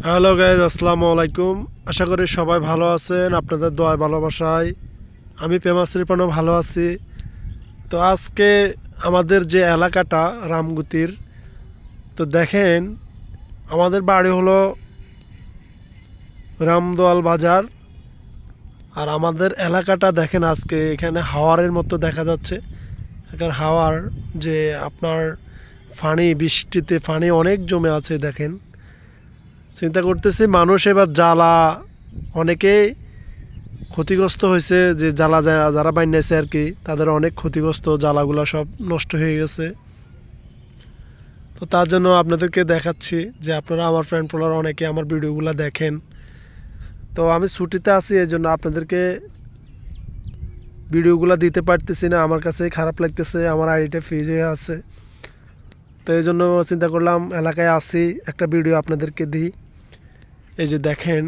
Hello guys, আসসালামু আলাইকুম। আশা করি সবাই ভালো আছেন। আপনাদের দোয়ায় ভালোবাসায় আমি পেমাস রিপনও ভালো আছি। তো আজকে আমাদের যে এলাকাটা রামগুতির, তো দেখেন আমাদের বাড়ি হলো রামদোয়াল বাজার। আর আমাদের এলাকাটা দেখেন আজকে এখানে হাওয়ারের মতো দেখা যাচ্ছে। এখানে হাওয়ার যে আপনার পানি, বৃষ্টিতে পানি অনেক জমে আছে। দেখেন, চিন্তা করতেছি মানুষ এবার জ্বালা অনেকেই ক্ষতিগ্রস্ত হয়েছে, যে জ্বালা যারা বানিয়েছে আর কি, তাদের অনেক ক্ষতিগ্রস্ত, জ্বালাগুলো সব নষ্ট হয়ে গেছে। তো তার জন্য আপনাদেরকে দেখাচ্ছি যে আপনারা আমার ফ্রেন্ড ফলোয়ার অনেকে আমার ভিডিওগুলো দেখেন। তো আমি ছুটিতে আছি, এই জন্য আপনাদেরকে ভিডিওগুলো দিতে পারতেছি না। আমার কাছে খারাপ লাগতেছে, আমার আইডিটা ফ্রিজ হয়ে আছে। তো এই জন্য চিন্তা করলাম এলাকায় আসি, একটা ভিডিও আপনাদেরকে দিই। এই যে দেখেন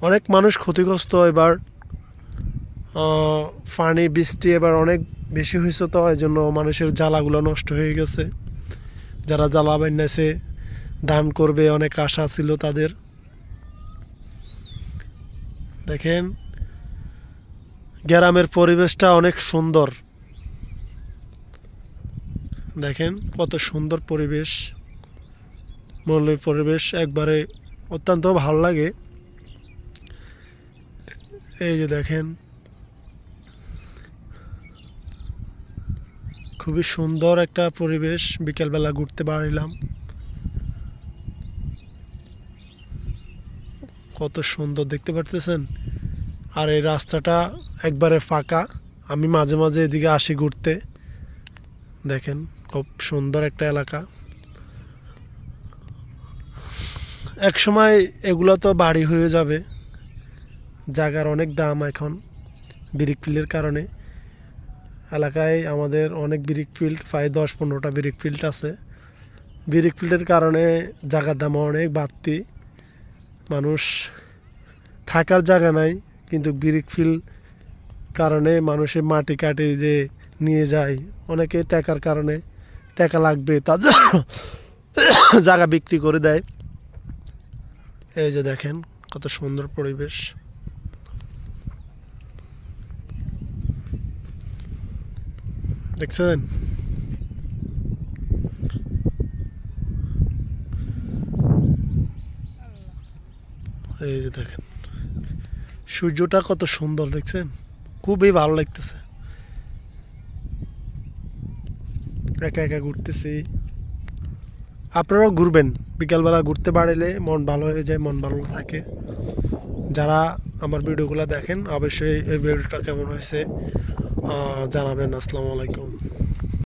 অনেক মানুষ ক্ষতিগ্রস্ত। এবার পানি বৃষ্টি এবার অনেক বেশি হয়েছে, তো এই জন্য মানুষের জ্বালাগুলো নষ্ট হয়ে গেছে। যারা জ্বালা বানিয়েছে, দান করবে অনেক আশা ছিল তাদের। দেখেন গ্রামের পরিবেশটা অনেক সুন্দর। দেখেন কত সুন্দর পরিবেশ, মনের পরিবেশ একবারে অত্যন্ত ভালো লাগে। এই যে দেখেন খুবই সুন্দর একটা পরিবেশ। বিকেলবেলা ঘুরতে বেরোলাম, কত সুন্দর দেখতে পারতেছেন। আর এই রাস্তাটা একবারে ফাঁকা, আমি মাঝে মাঝে এদিকে আসি ঘুরতে। দেখেন খুব সুন্দর একটা এলাকা। এক সময় এগুলো তো বাড়ি হয়ে যাবে, জায়গার অনেক দাম এখন ব্রিক ফিল্ডের কারণে। এলাকায় আমাদের অনেক ব্রিক ফিল্ড, প্রায় 10-15টা ব্রিক ফিল্ড আছে। ব্রিক ফিল্ডের কারণে জায়গার দাম অনেক বাড়তি। মানুষ থাকার জায়গা নাই, কিন্তু ব্রিক ফিল্ড কারণে মানুষের মাটি কাটি যে নিয়ে যায়, অনেকে টাকার কারণে, টাকা লাগবে তাদের জায়গা বিক্রি করে দেয়। এই যে দেখেন কত সুন্দর পরিবেশ। দেখছেন এই যে দেখেন সূর্যটা কত সুন্দর, দেখছেন খুবই ভালো লাগতেছে। একা একা ঘুরতেছি, আপনারাও ঘুরবেন। বিকালবেলা ঘুরতে বাড়লে মন ভালো হয়ে যায়, মন ভালো থাকে। যারা আমার ভিডিওগুলো দেখেন অবশ্যই এই ভিডিওটা কেমন হয়েছে জানাবেন। আসসালামু আলাইকুম।